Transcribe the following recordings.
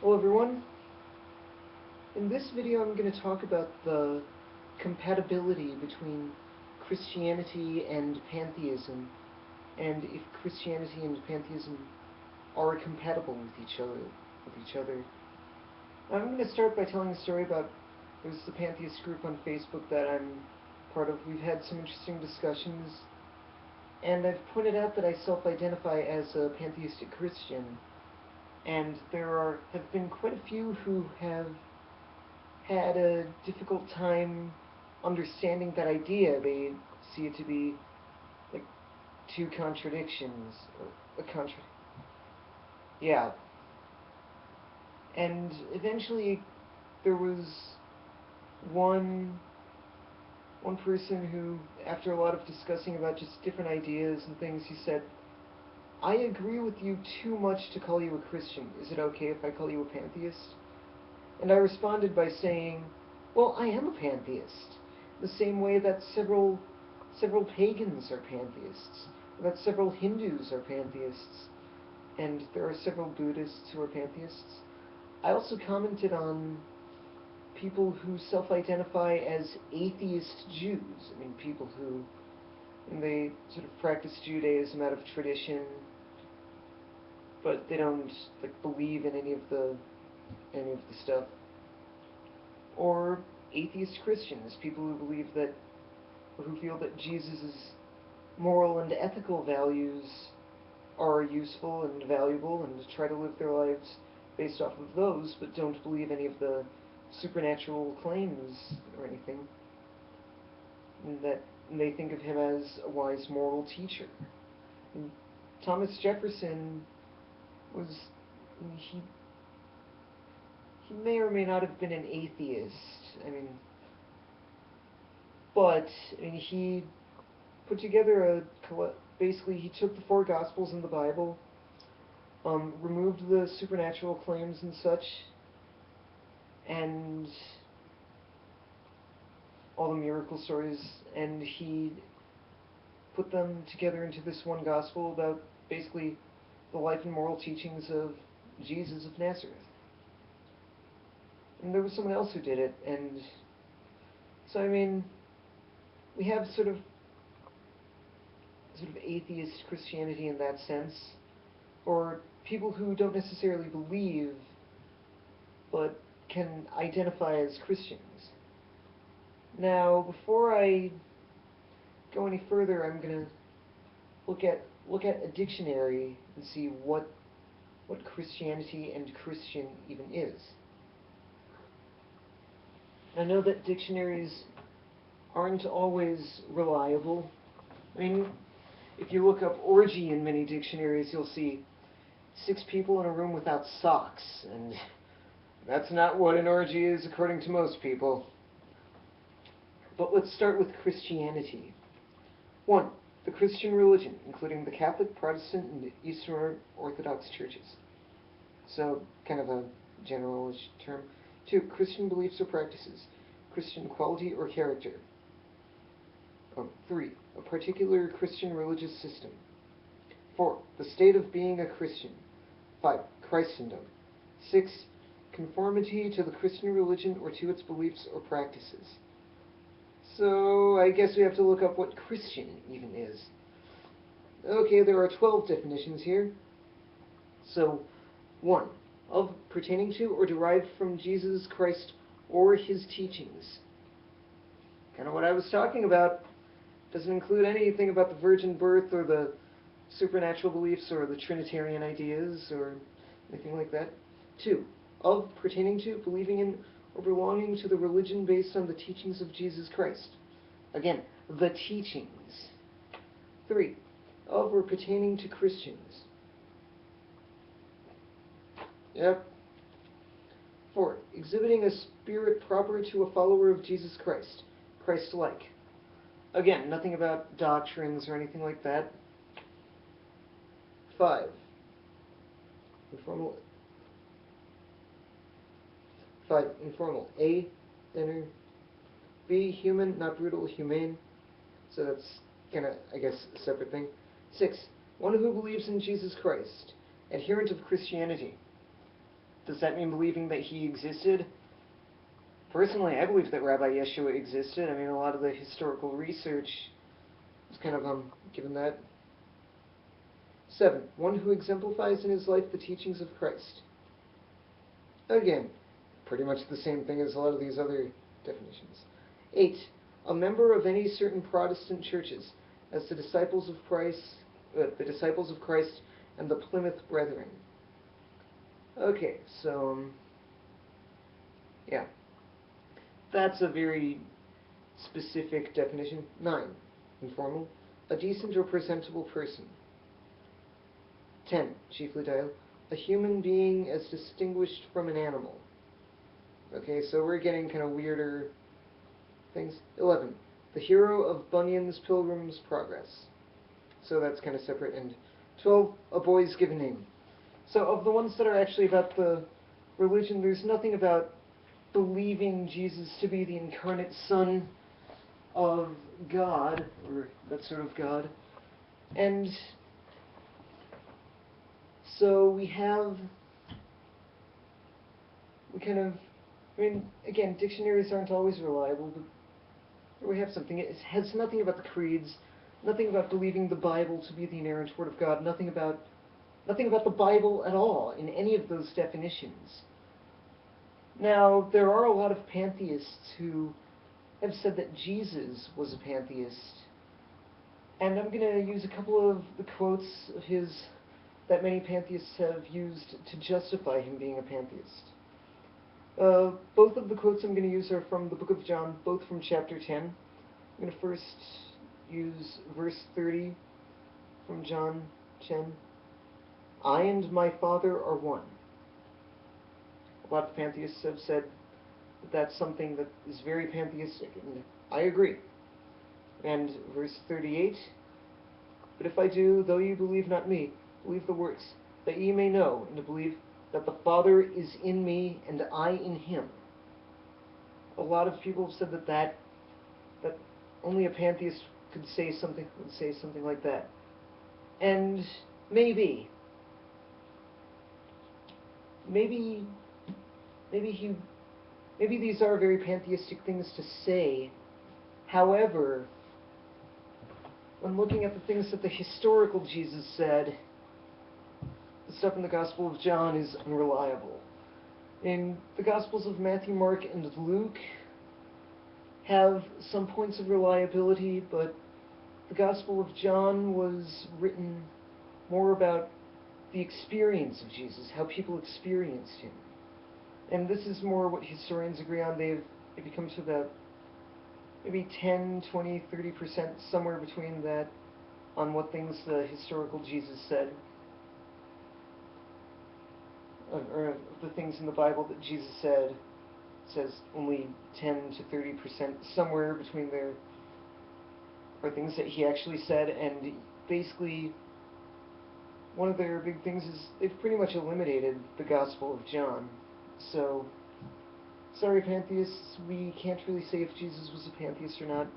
Hello everyone. In this video I'm going to talk about the compatibility between Christianity and Pantheism, and if Christianity and Pantheism are compatible with each other. I'm going to start by telling a story about there's the Pantheist group on Facebook that I'm part of. We've had some interesting discussions, and I've pointed out that I self-identify as a pantheistic Christian. And there have been quite a few who have had a difficult time understanding that idea. They see it to be like two contradictions, or a yeah. And eventually there was one person who, after a lot of discussing about just different ideas and things, he said, "I agree with you too much to call you a Christian. Is it okay if I call you a pantheist?" And I responded by saying, well, I am a pantheist, the same way that several pagans are pantheists, that several Hindus are pantheists, and there are several Buddhists who are pantheists. I also commented on people who self-identify as atheist Jews. I mean, people who, they sort of practice Judaism out of tradition, but they don't believe in any of the stuff. Or atheist Christians, people who feel that Jesus' moral and ethical values are useful and valuable, and try to live their lives based off of those, but don't believe any of the supernatural claims or anything. And they think of him as a wise moral teacher. And Thomas Jefferson he may or may not have been an atheist. But he put together basically he took the four Gospels in the Bible, removed the supernatural claims and such, and all the miracle stories, and he put them together into this one Gospel about basically the life and moral teachings of Jesus of Nazareth. And there was someone else who did it, and so we have sort of atheist Christianity in that sense, or people who don't necessarily believe but can identify as Christians. Now, before I go any further, I'm going to look at a dictionary and see what Christianity and Christian even is. I know that dictionaries aren't always reliable. If you look up orgy in many dictionaries, you'll see 6 people in a room without socks, and that's not what an orgy is according to most people. But let's start with Christianity. 1. The Christian religion, including the Catholic, Protestant, and Eastern Orthodox churches. So, kind of a general-ish term. 2. Christian beliefs or practices. Christian quality or character. 3. A particular Christian religious system. 4. The state of being a Christian. 5. Christendom. 6. Conformity to the Christian religion or to its beliefs or practices. So, I guess we have to look up what Christian even is. Okay, there are 12 definitions here. So, 1. Of, pertaining to, or derived from Jesus Christ or his teachings. Kind of what I was talking about. Doesn't include anything about the virgin birth or the supernatural beliefs or the Trinitarian ideas or anything like that. 2. Of, pertaining to, believing in, or belonging to the religion based on the teachings of Jesus Christ. Again, the teachings. 3. Of or pertaining to Christians. Yep. 4. Exhibiting a spirit proper to a follower of Jesus Christ, Christ-like. Again, nothing about doctrines or anything like that. 5. Informal. 5. Informal. A. Inner. B. Human, not brutal, humane. So that's kind of, I guess, a separate thing. 6. One who believes in Jesus Christ, adherent of Christianity. Does that mean believing that he existed? Personally, I believe that Rabbi Yeshua existed. I mean, a lot of the historical research is kind of given that. 7. One who exemplifies in his life the teachings of Christ. Again, pretty much the same thing as a lot of these other definitions. 8. A member of any certain Protestant churches, as the disciples of Christ and the Plymouth Brethren. Okay, so yeah, that's a very specific definition. 9. Informal. A decent or presentable person. 10. Chiefly dial. A human being as distinguished from an animal. Okay, so we're getting kind of weirder things. 11. The hero of Bunyan's Pilgrim's Progress. So that's kind of separate. And 12. A boy's given name. So of the ones that are actually about the religion, there's nothing about believing Jesus to be the incarnate Son of God, or that sort of God. And so we kind of, I mean, again, dictionaries aren't always reliable, but we have something. It has nothing about the creeds, nothing about believing the Bible to be the inerrant Word of God, nothing about the Bible at all in any of those definitions. Now, there are a lot of pantheists who have said that Jesus was a pantheist, and I'm going to use a couple of the quotes of his that many pantheists have used to justify him being a pantheist. Both of the quotes I'm going to use are from the book of John, both from chapter 10. I'm going to first use verse 30 from John 10. I and my Father are one. A lot of pantheists have said that that's something that is very pantheistic, and I agree. And verse 38, but if I do, though you believe not me, believe the works, that ye may know and to believe that the Father is in me and I in him. A lot of people have said that only a pantheist would say something like that. And maybe these are very pantheistic things to say. However, when looking at the things that the historical Jesus said, the stuff in the Gospel of John is unreliable. In the Gospels of Matthew, Mark, and Luke have some points of reliability, but the Gospel of John was written more about the experience of Jesus, how people experienced him. And this is more what historians agree on. They've come to about maybe 10, 20, 30%, somewhere between that, on what things the historical Jesus said. Or the things in the Bible that Jesus said, says only 10 to 30%, somewhere between there, are things that he actually said. And basically, one of their big things is they've pretty much eliminated the Gospel of John. So, sorry pantheists, we can't really say if Jesus was a pantheist or not.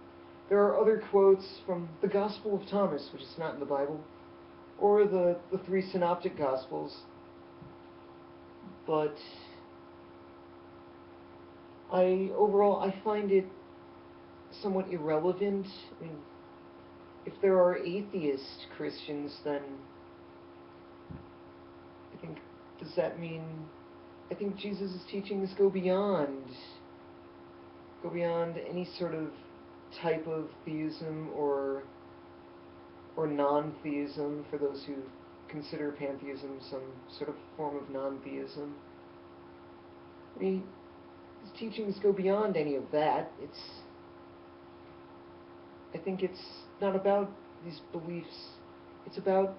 There are other quotes from the Gospel of Thomas, which is not in the Bible, or the three synoptic Gospels, but overall I find it somewhat irrelevant. I mean, if there are atheist Christians, then does that mean, I think Jesus' teachings go beyond any sort of type of theism or non-theism, for those who consider pantheism some sort of form of non-theism. I mean, his teachings go beyond any of that. I think it's not about these beliefs. It's about,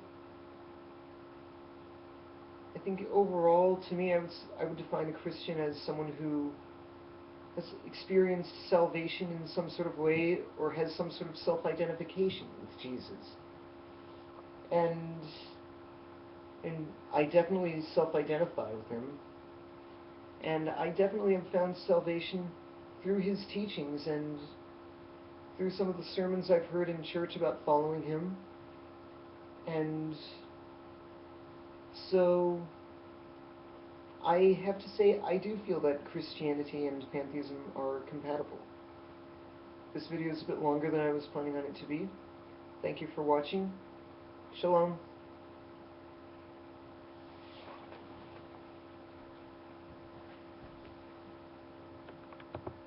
I think overall, to me, I would define a Christian as someone who has experienced salvation in some sort of way, or has some sort of self-identification with Jesus. And I definitely self-identify with him. And I definitely have found salvation through his teachings and through some of the sermons I've heard in church about following him. And so I have to say, I do feel that Christianity and pantheism are compatible. This video is a bit longer than I was planning on it to be. Thank you for watching. Shalom.